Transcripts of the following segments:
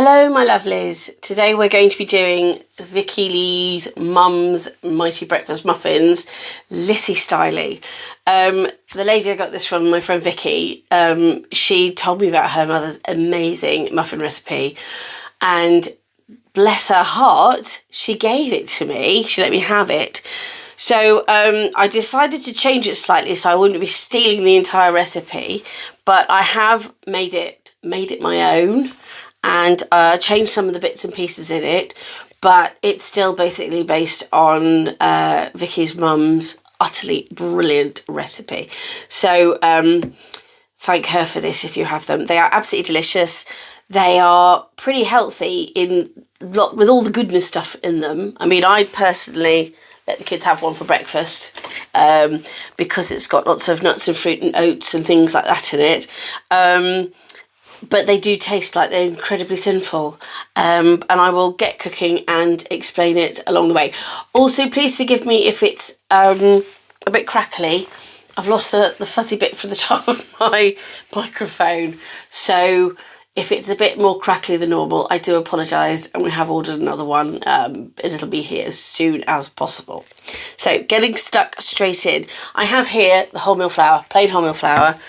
Hello my lovelies, today we're going to be doing Viki Lee's mum's mighty breakfast muffins, Lissy styly. The lady I got this from, my friend Viki, she told me about her mother's amazing muffin recipe and bless her heart, she gave it to me, she let me have it. So I decided to change it slightly so I wouldn't be stealing the entire recipe, but I have made it my own. And changed some of the bits and pieces in it, but it's still basically based on Viki's mum's utterly brilliant recipe. So thank her for this if you have them. They are absolutely delicious. They are pretty healthy with all the goodness stuff in them. I mean, I personally let the kids have one for breakfast because it's got lots of nuts and fruit and oats and things like that in it. But they do taste like they're incredibly sinful. And I will get cooking and explain it along the way. Also, please forgive me if it's a bit crackly. I've lost the fuzzy bit from the top of my microphone. So if it's a bit more crackly than normal, I do apologise. And we have ordered another one. And it'll be here as soon as possible. So getting stuck straight in. I have here the wholemeal flour, plain wholemeal flour.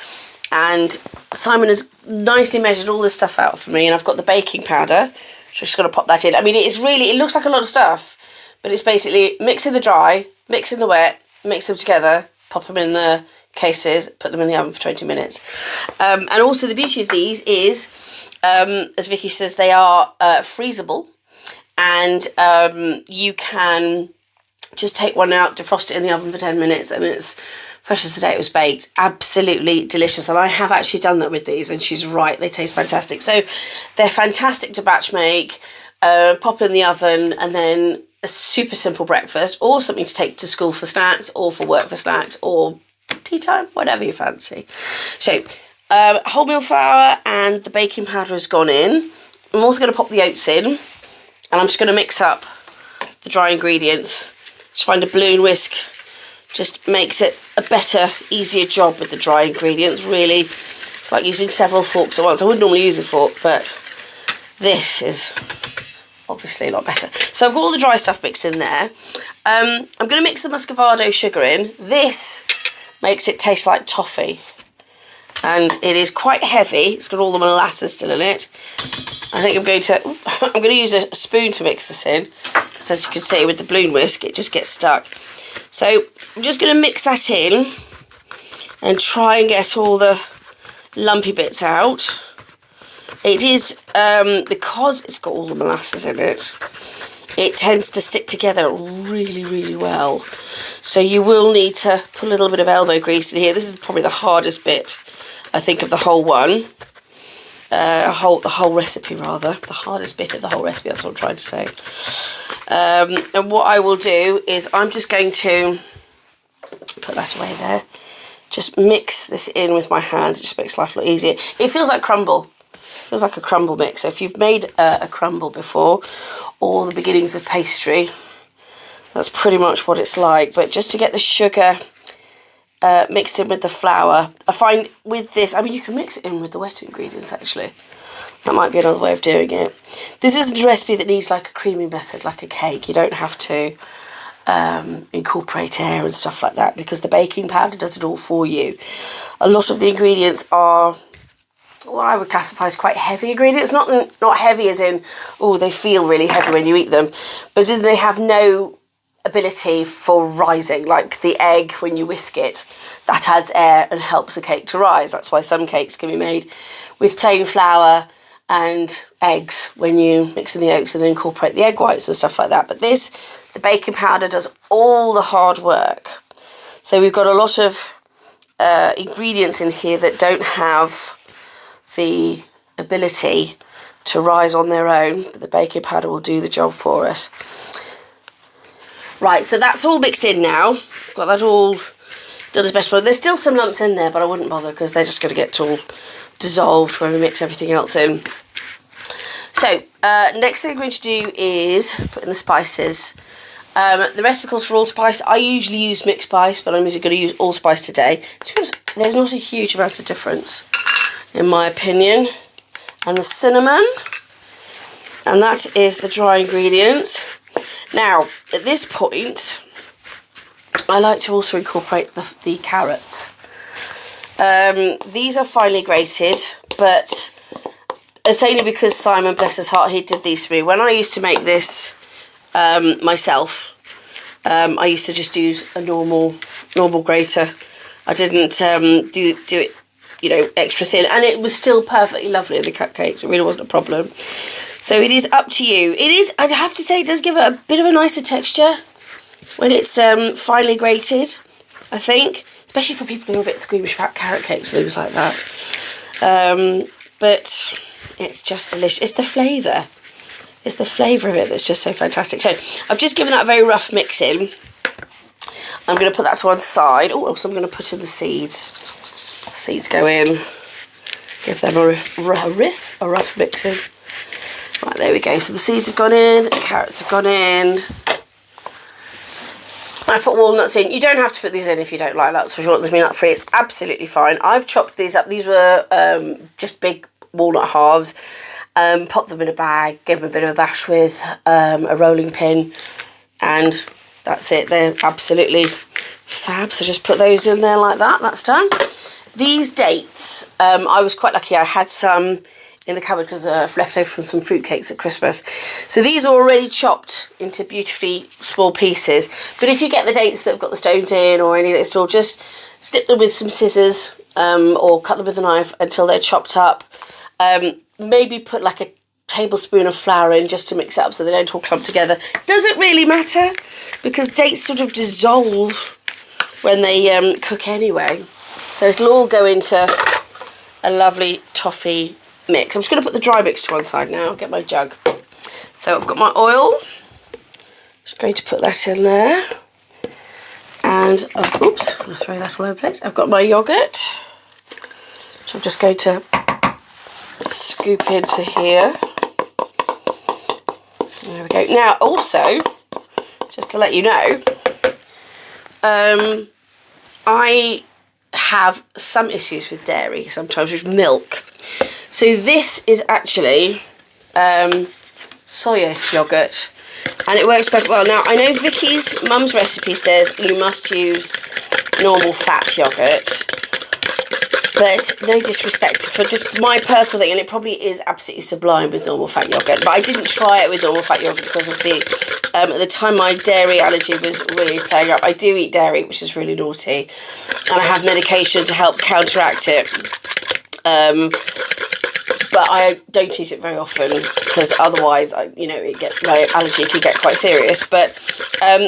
And Simon has nicely measured all this stuff out for me, and I've got the baking powder, so I'm just going to pop that in. I mean, it looks like a lot of stuff, but it's basically mix in the dry, mix in the wet, mix them together, pop them in the cases, put them in the oven for 20 minutes. And also the beauty of these is, as Viki says, they are freezable, and you can just take one out, defrost it in the oven for 10 minutes, and it's fresh as the day it was baked. Absolutely delicious. And I have actually done that with these, and she's right, they taste fantastic. So they're fantastic to batch make, pop in the oven, and then a super simple breakfast, or something to take to school for snacks, or for work for snacks, or tea time, whatever you fancy. So wholemeal flour and the baking powder has gone in. I'm also going to pop the oats in, and I'm just going to mix up the dry ingredients. Just find a balloon whisk. Just makes it a better, easier job with the dry ingredients, really. It's like using several forks at once. I wouldn't normally use a fork, but this is obviously a lot better. So I've got all the dry stuff mixed in there. I'm going to mix the muscovado sugar in. This makes it taste like toffee. And it is quite heavy. It's got all the molasses still in it. I think I'm going to use a spoon to mix this in. So as you can see with the balloon whisk, it just gets stuck. So I'm just going to mix that in and try and get all the lumpy bits out. It is, because it's got all the molasses in it, it tends to stick together really, really well. So you will need to put a little bit of elbow grease in here. This is probably the hardest bit, I think, of the whole one. The whole recipe, rather. The hardest bit of the whole recipe, that's what I'm trying to say. And what I will do is I'm just going to put that away there. Just mix this in with my hands. It just makes life a lot easier. It feels like crumble. It feels like a crumble mix. So if you've made a crumble before, or the beginnings of pastry, that's pretty much what it's like. But just to get the sugar mixed in with the flour. I find with this, I mean, you can mix it in with the wet ingredients, actually. That might be another way of doing it. This isn't a recipe that needs like a creamy method, like a cake. You don't have to incorporate air and stuff like that, because the baking powder does it all for you. A lot of the ingredients are what I would classify as quite heavy ingredients. Not heavy as in, oh, they feel really heavy when you eat them, but as in they have no ability for rising, like the egg when you whisk it, that adds air and helps a cake to rise. That's why some cakes can be made with plain flour and eggs when you mix in the oats and then incorporate the egg whites and stuff like that. But this, the baking powder does all the hard work. So we've got a lot of ingredients in here that don't have the ability to rise on their own, but the baking powder will do the job for us. Right, so that's all mixed in now. Got that all done as best possible. There's still some lumps in there, but I wouldn't bother because they're just going to get all dissolved when we mix everything else in. So, next thing I'm going to do is put in the spices. The recipe calls for allspice. I usually use mixed spice, but I'm going to use allspice today. To be honest, there's not a huge amount of difference, in my opinion. And the cinnamon. And that is the dry ingredients. Now, at this point, I like to also incorporate the carrots. These are finely grated, but it's only because Simon, bless his heart, he did these for me. When I used to make this myself, I used to just use a normal grater. I didn't do it, you know, extra thin, and it was still perfectly lovely in the cupcakes. It really wasn't a problem. So it is up to you. It is, I'd have to say, it does give it a bit of a nicer texture when it's finely grated, I think, especially for people who are a bit squeamish about carrot cakes and things like that. But it's just delicious. It's the flavour. It's the flavour of it that's just so fantastic. So I've just given that a very rough mix in. I'm going to put that to one side. Oh, so I'm going to put in the seeds. Seeds go in. Give them a rough mix in. Right, there we go. So the seeds have gone in. The carrots have gone in. I put walnuts in. You don't have to put these in if you don't like nuts. If you want them to be nut free, it's absolutely fine. I've chopped these up. These were just big walnut halves. Popped them in a bag. Gave them a bit of a bash with a rolling pin. And that's it. They're absolutely fab. So just put those in there like that. That's done. These dates, I was quite lucky. I had some in the cupboard because I've left over from some fruitcakes at Christmas. So these are already chopped into beautifully small pieces. But if you get the dates that have got the stones in or any dates at all, just snip them with some scissors or cut them with a knife until they're chopped up. Maybe put like a tablespoon of flour in just to mix it up so they don't all clump together. Doesn't really matter because dates sort of dissolve when they cook anyway. So it'll all go into a lovely toffee mix. I'm just going to put the dry mix to one side now. Get my jug. So I've got my oil. Just going to put that in there. And, oops, I'm going to throw that all over the place. I've got my yoghurt. So I'm just going to scoop into here. There we go. Now, also, just to let you know, I have some issues with dairy, sometimes with milk. So this is actually soya yoghurt, and it works perfectly well. Now, I know Viki's mum's recipe says you must use normal fat yoghurt, but no disrespect for just my personal thing, and it probably is absolutely sublime with normal fat yoghurt, but I didn't try it with normal fat yoghurt because obviously at the time my dairy allergy was really playing up. I do eat dairy, which is really naughty, and I have medication to help counteract it. But I don't eat it very often because otherwise, my allergy can get quite serious. But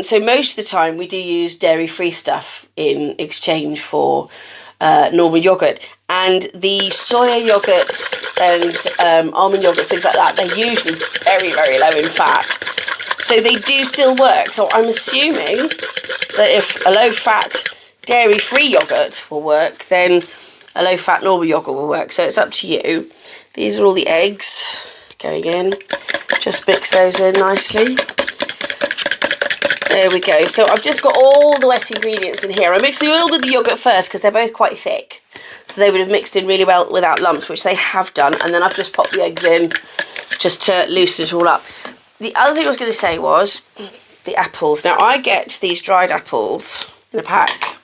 so most of the time we do use dairy-free stuff in exchange for normal yoghurt. And the soya yogurts and almond yogurts, things like that, they're usually very, very low in fat. So they do still work. So I'm assuming that if a low-fat dairy-free yogurt will work, then a low-fat normal yoghurt will work. So it's up to you. These are all the eggs going in. Just mix those in nicely. There we go. So I've just got all the wet ingredients in here. I mixed the oil with the yoghurt first because they're both quite thick. So they would have mixed in really well without lumps, which they have done. And then I've just popped the eggs in just to loosen it all up. The other thing I was going to say was the apples. Now, I get these dried apples in a pack.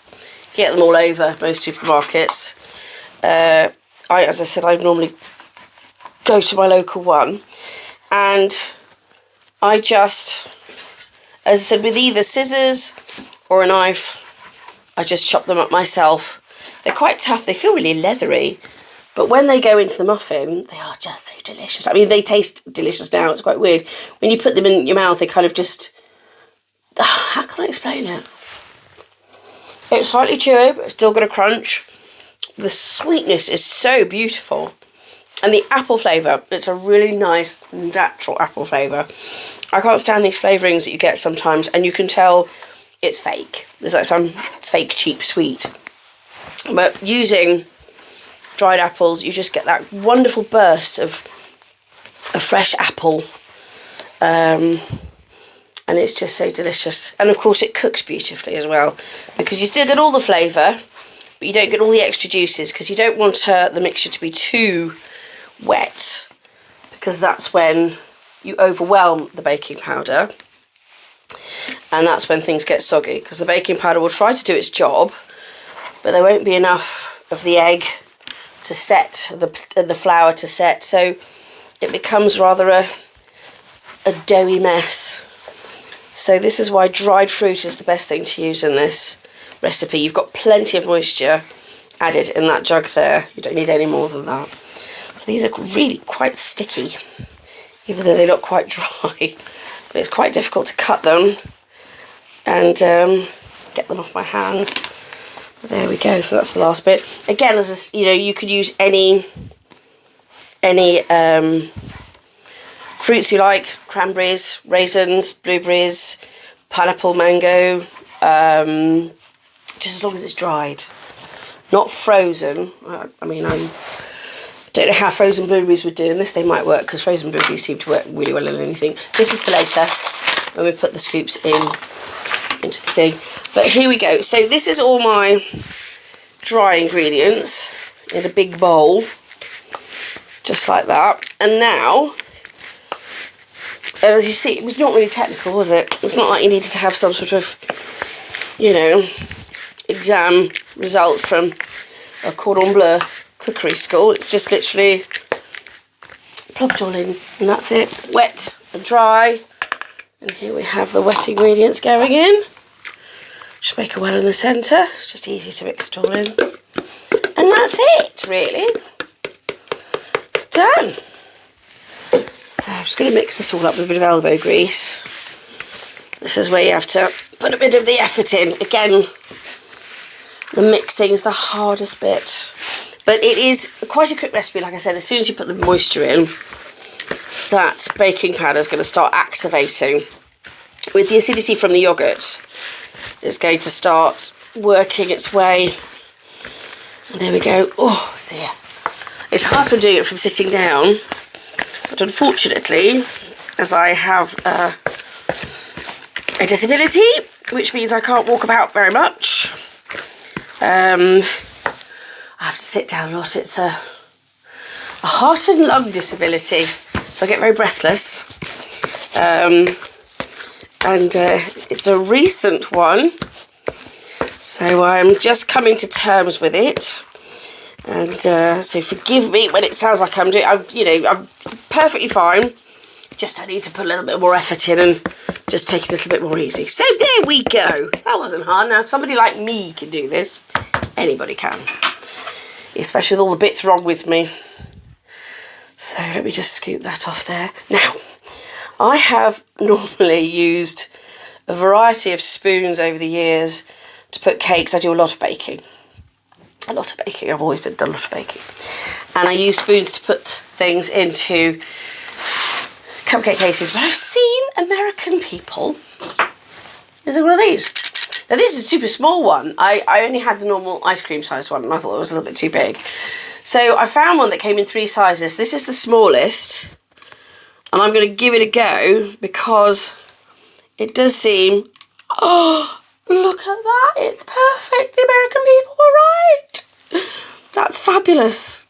Get them all over most supermarkets. As I said, I normally go to my local one, and I just, as I said, with either scissors or a knife, I just chop them up myself. They're quite tough. They feel really leathery, but when they go into the muffin, they are just so delicious. I mean, they taste delicious now. It's quite weird. When you put them in your mouth, they kind of just, how can I explain it? It's slightly chewy, but it's still got a crunch. The sweetness is so beautiful. And the apple flavour, it's a really nice, natural apple flavour. I can't stand these flavourings that you get sometimes, and you can tell it's fake. There's like some fake cheap sweet. But using dried apples, you just get that wonderful burst of a fresh apple. And it's just so delicious. And of course it cooks beautifully as well, because you still get all the flavour, but you don't get all the extra juices, because you don't want the mixture to be too wet, because that's when you overwhelm the baking powder, and that's when things get soggy, because the baking powder will try to do its job, but there won't be enough of the egg to set, the flour to set, so it becomes rather a doughy mess. So this is why dried fruit is the best thing to use in this recipe. You've got plenty of moisture added in that jug there. You don't need any more than that. So these are really quite sticky, even though they're not quite dry. But it's quite difficult to cut them and get them off my hands. But there we go. So that's the last bit. Again, as a, you could use any fruits you like: cranberries, raisins, blueberries, pineapple, mango, just as long as it's dried, not frozen. I mean, I don't know how frozen blueberries would do in this. They might work, because frozen blueberries seem to work really well in anything. This is for later when we put the scoops into the thing. But here we go. So this is all my dry ingredients in a big bowl, just like that. And now, and as you see, it was not really technical, was it? It's not like you needed to have some sort of, exam result from a cordon bleu cookery school. It's just literally plop it all in, and that's it. Wet and dry. And here we have the wet ingredients going in. Just make a well in the centre. It's just easy to mix it all in. And that's it, really. It's done. So I'm just going to mix this all up with a bit of elbow grease. This is where you have to put a bit of the effort in. Again, the mixing is the hardest bit. But it is quite a quick recipe. Like I said, as soon as you put the moisture in, that baking powder is going to start activating. With the acidity from the yoghurt, it's going to start working its way. And there we go. Oh dear. It's hard from doing it from sitting down. But unfortunately, as I have a disability, which means I can't walk about very much, I have to sit down a lot. It's a heart and lung disability, so I get very breathless. And it's a recent one, so I'm just coming to terms with it. And so forgive me when it sounds like I'm perfectly fine. Just I need to put a little bit more effort in and just take it a little bit more easy. So there we go. That wasn't hard. Now, if somebody like me can do this, anybody can. Especially with all the bits wrong with me. So let me just scoop that off there. Now, I have normally used a variety of spoons over the years to put cakes. I do a lot of baking. I've always done a lot of baking. And I use spoons to put things into cupcake cases. But I've seen American people. Is there one of these? Now this is a super small one. I only had the normal ice cream size one, and I thought it was a little bit too big. So I found one that came in 3 sizes. This is the smallest. And I'm going to give it a go because it does seem... Oh, look at that. It's perfect. The American people were right. That's fabulous.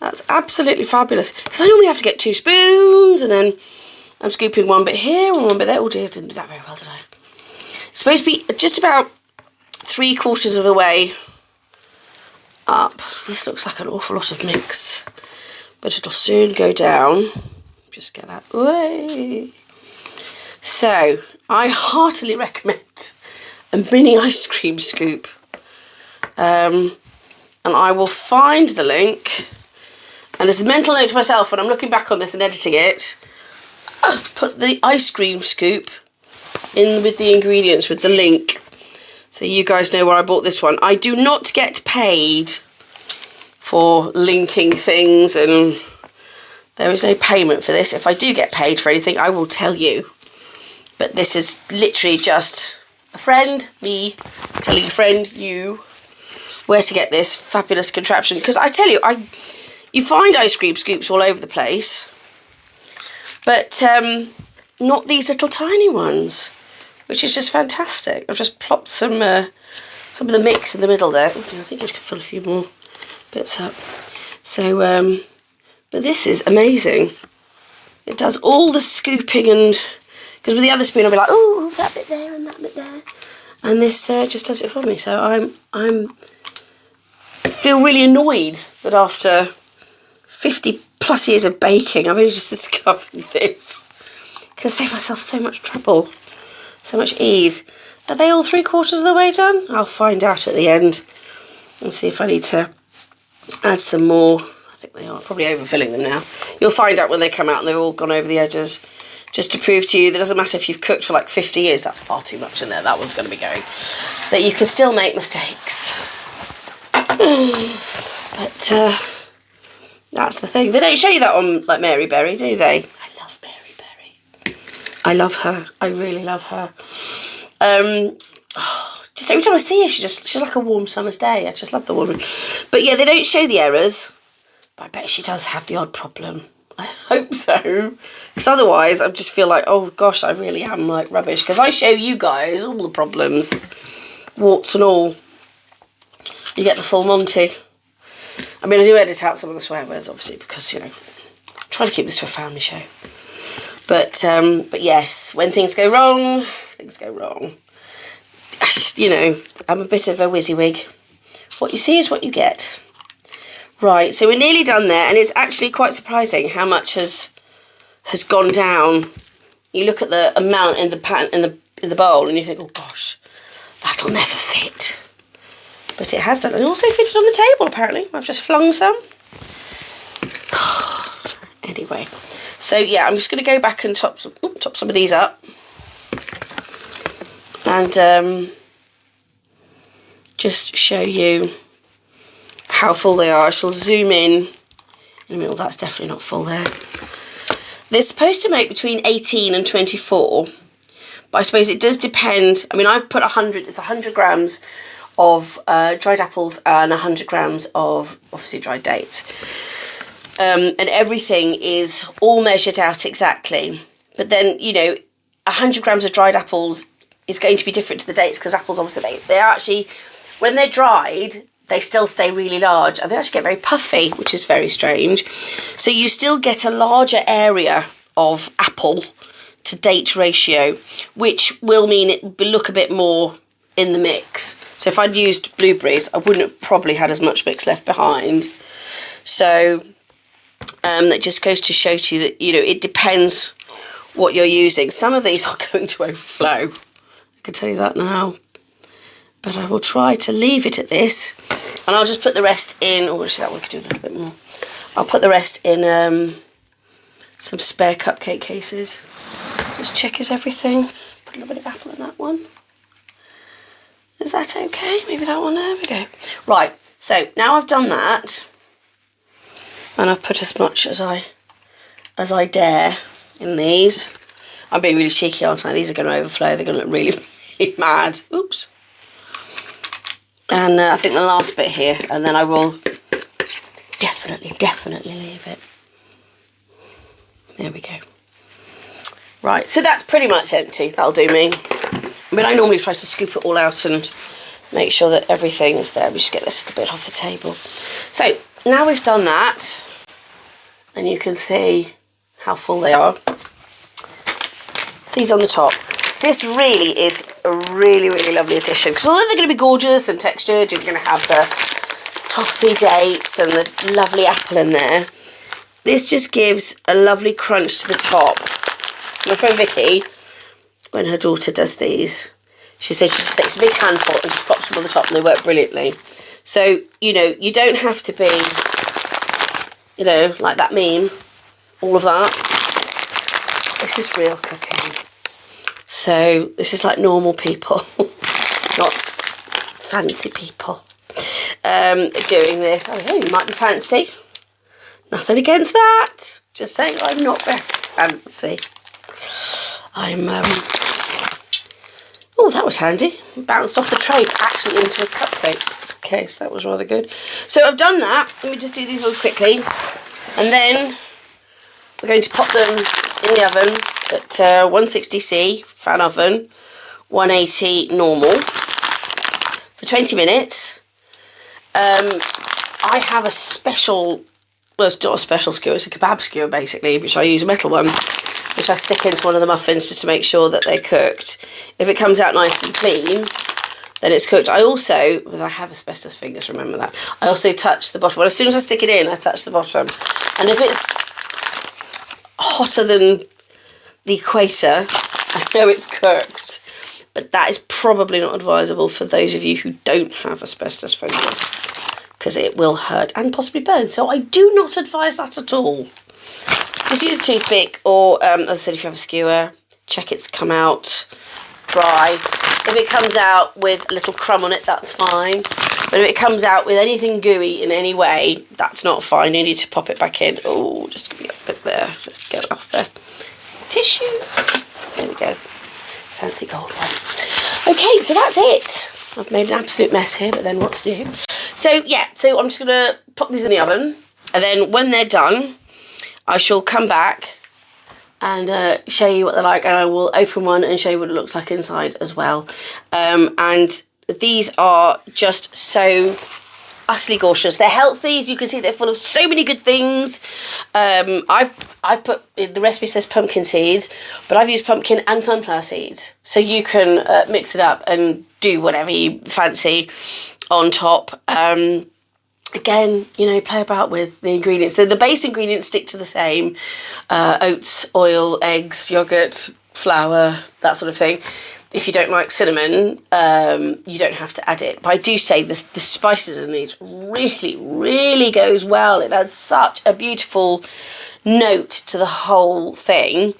That's absolutely fabulous. Because I normally have to get 2 spoons and then I'm scooping one bit here and one bit there. Oh dear, I didn't do that very well, did I? It's supposed to be just about 3/4 of the way up. This looks like an awful lot of mix, but it'll soon go down. Just get that away. So I heartily recommend a mini ice cream scoop, and I will find the link. And as a mental note to myself, when I'm looking back on this and editing it, put the ice cream scoop in with the ingredients with the link, so you guys know where I bought this one. I do not get paid for linking things, and there is no payment for this. If I do get paid for anything, I will tell you. But this is literally just a friend, me, telling a friend, you, where to get this fabulous contraption. Because I tell you, you find ice cream scoops all over the place, but not these little tiny ones, which is just fantastic. I've just plopped some of the mix in the middle there. I think I could fill a few more bits up. So, but this is amazing. It does all the scooping, and because with the other spoon I'll be like, oh, that bit there and that bit there, and this just does it for me. So I feel really annoyed that after 50 plus years of baking, I've only just discovered this. I can save myself so much trouble, so much ease. Are they all 3/4 of the way done? I'll find out at the end and see if I need to add some more. I think they are probably overfilling them now. You'll find out when they come out and they've all gone over the edges, just to prove to you that it doesn't matter if you've cooked for like 50 years. That's far too much in there. That one's going to be going. That you can still make mistakes. But that's the thing. They don't show you that on like Mary Berry, do they? I love Mary Berry. I love her. I really love her. Just every time I see her, she's like a warm summer's day. I just love the woman. But yeah, they don't show the errors. But I bet she does have the odd problem. I hope so. Because otherwise, I just feel like, oh gosh, I really am like rubbish. Because I show you guys all the problems, warts and all. You get the full Monty. I mean, I do edit out some of the swear words, obviously, because, you know, I'm trying to keep this to a family show. But yes, when things go wrong, things go wrong. You know, I'm a bit of a whizzywig. What you see is what you get. Right, so we're nearly done there, and it's actually quite surprising how much has gone down. You look at the amount in the pan in the bowl, and you think, oh gosh, that'll never fit. But it has done. And also fitted on the table, apparently. I've just flung some. Anyway, so yeah, I'm just going to go back and top some of these up. And just show you how full they are. I shall zoom in a minute. Well, that's definitely not full there. They're supposed to make between 18 and 24. But I suppose it does depend. I mean, I've put 100, it's 100 grams of dried apples and 100 grams of, obviously, dried dates. And everything is all measured out exactly. But then, you know, 100 grams of dried apples is going to be different to the dates, because apples, obviously, they are actually, when they're dried, they still stay really large, and they actually get very puffy, which is very strange. So you still get a larger area of apple to date ratio, which will mean it will look a bit more in the mix. So if I'd used blueberries, I wouldn't have probably had as much mix left behind. So that just goes to show to you that, you know, it depends what you're using. Some of these are going to overflow, I can tell you that now. But I will try to leave it at this, and I'll just put the rest in. Oh, actually, that one could do a little bit more. I'll put the rest in some spare cupcake cases. Just check is everything. Put a little bit of apple in that one. Is that okay? Maybe that one. There we go. Right. So now I've done that, and I've put as much as I dare in these. I'm being really cheeky, aren't I? These are going to overflow. They're going to look really, really mad. Oops. And I think the last bit here, and then I will definitely leave it. There we go. Right, so that's pretty much empty. That'll do me. I mean, I normally try to scoop it all out and make sure that everything is there. We just get this little bit off the table. So now we've done that, and you can see how full they are. Seeds on the top. This really is a really, really lovely addition, because although they're going to be gorgeous and textured, you're going to have the toffee dates and the lovely apple in there. This just gives a lovely crunch to the top. My friend Viki, when her daughter does these, she says she just takes a big handful and just pops them on the top, and they work brilliantly. So, you know, you don't have to be, you know, like that meme, all of that. This is real cooking. So this is like normal people, not fancy people, doing this. Oh, hey, you might be fancy. Nothing against that. Just saying I'm not very fancy. I'm, oh, that was handy. Bounced off the tray actually into a cupcake case. That was rather good. So I've done that. Let me just do these ones quickly. And then we're going to pop them in the oven at 160C fan oven, 180 normal for 20 minutes. I have a special well, it's not a special skewer, it's a kebab skewer basically, which I use, a metal one, which I stick into one of the muffins just to make sure that they're cooked. If it comes out nice and clean, then it's cooked. I also, well, I have asbestos fingers, remember that. I also touch the bottom. Well, as soon as I stick it in, I touch the bottom. And if it's hotter than the equator, I know it's cooked. But that is probably not advisable for those of you who don't have asbestos fingers, because it will hurt and possibly burn. So I do not advise that at all. Just use a toothpick, or as I said, if you have a skewer, check it's come out dry. If it comes out with a little crumb on it, that's fine. But if it comes out with anything gooey in any way, that's not fine. You need to pop it back in. Oh, just give me a bit there. Get it off there. Tissue. There we go. Fancy gold one. Okay, so that's it. I've made an absolute mess here, but then what's new? So yeah, so I'm just going to pop these in the oven, and then when they're done, I shall come back and show you what they're like, and I will open one and show you what it looks like inside as well. And these are just so utterly gorgeous. They're healthy, as you can see. They're full of so many good things. I've put, the recipe says pumpkin seeds, but I've used pumpkin and sunflower seeds, so you can mix it up and do whatever you fancy on top. Again, you know, play about with the ingredients. The base ingredients stick to the same. Oats, oil, eggs, yoghurt, flour, that sort of thing. If you don't like cinnamon, you don't have to add it. But I do say the spices in these really, really goes well. It adds such a beautiful note to the whole thing.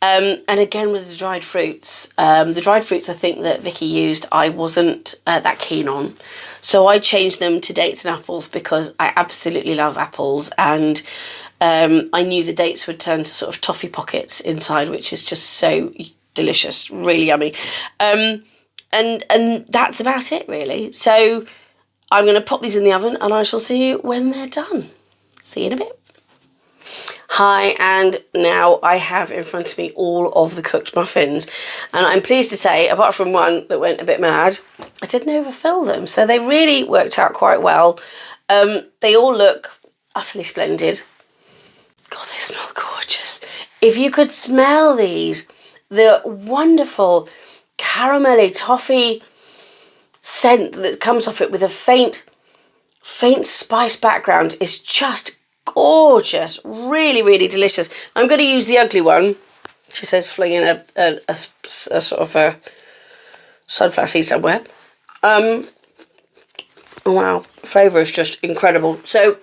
And again, with the dried fruits. The dried fruits I think that Viki used, I wasn't that keen on. So I changed them to dates and apples because I absolutely love apples, and I knew the dates would turn to sort of toffee pockets inside, which is just so delicious, really yummy. And that's about it, really. So I'm going to pop these in the oven, and I shall see you when they're done. See you in a bit. Hi, and now I have in front of me all of the cooked muffins, and I'm pleased to say, apart from one that went a bit mad, I didn't overfill them, so they really worked out quite well. They all look utterly splendid. God, they smell gorgeous. If you could smell these, the wonderful caramelly toffee scent that comes off it with a faint spice background is just gorgeous. Really, really delicious. I'm going to use the ugly one. She says fling in a sort of a sunflower seed somewhere. Oh wow, flavour is just incredible. So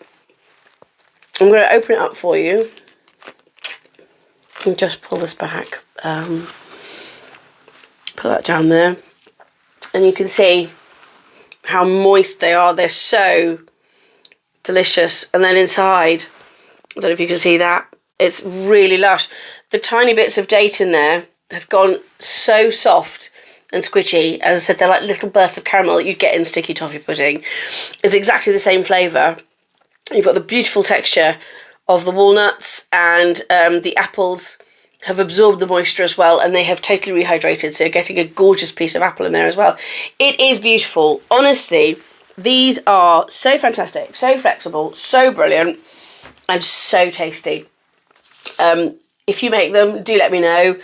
I'm going to open it up for you and just pull this back. Put that down there, and you can see how moist they are. They're so delicious. And then inside, I don't know if you can see that, it's really lush. The tiny bits of date in there have gone so soft and squidgy. As I said, they're like little bursts of caramel that you'd get in sticky toffee pudding. It's exactly the same flavour. You've got the beautiful texture of the walnuts, and the apples have absorbed the moisture as well, and they have totally rehydrated, so you're getting a gorgeous piece of apple in there as well. It is beautiful. Honestly, these are so fantastic, so flexible, so brilliant, and so tasty. If you make them, do let me know.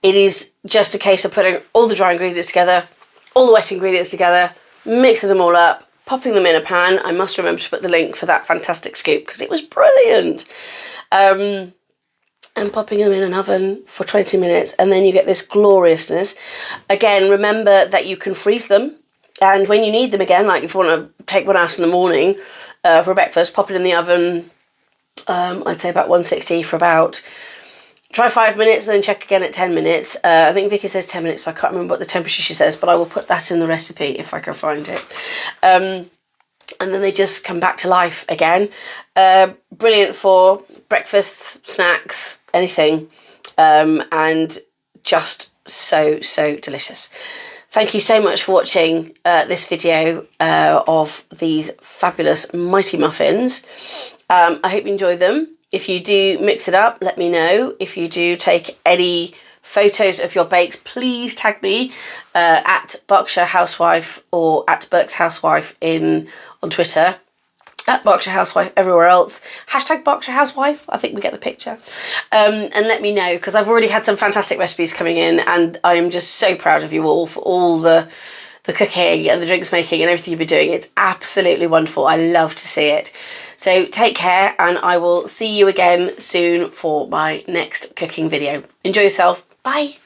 It is just a case of putting all the dry ingredients together, all the wet ingredients together, mixing them all up, popping them in a pan. I must remember to put the link for that fantastic scoop because it was brilliant. And popping them in an oven for 20 minutes, and then you get this gloriousness. Again, remember that you can freeze them, and when you need them again, like if you want to take one out in the morning for breakfast, pop it in the oven, I'd say about 160 for about, try 5 minutes and then check again at 10 minutes. I think Viki says 10 minutes, but I can't remember what the temperature she says, but I will put that in the recipe if I can find it. And then they just come back to life again. Brilliant for breakfasts, snacks, anything, and just so delicious. Thank you so much for watching this video of these fabulous mighty muffins. I hope you enjoyed them. If you do mix it up, let me know. If you do take any photos of your bakes, please tag me at Berkshire Housewife or at Berks Housewife on Twitter. at Berkshire Housewife everywhere else. Hashtag Berkshire Housewife, I think we get the picture. And let me know, because I've already had some fantastic recipes coming in, and I'm just so proud of you all for all the cooking and the drinks making and everything you've been doing. It's absolutely wonderful. I love to see it. So take care, and I will see you again soon for my next cooking video. Enjoy yourself. Bye.